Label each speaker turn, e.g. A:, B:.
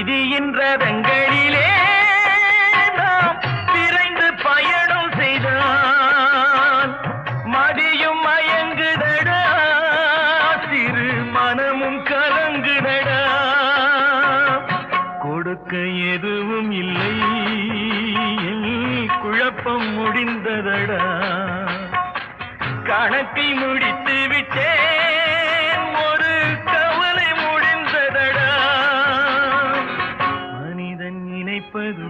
A: விதியின் ரதங்களிலே நாம் விரைந்து பயணம் செய்தால் மதியும் மயங்குதடா, சிறு மனமும் கலங்குதடா. கொடுக்க எதுவும் இல்லை, குழப்பம் முடிந்ததடா. கணக்கை முடித்து விட்டேன், ஒரு கவலை முடிந்ததடா. மனிதன் நினைப்பது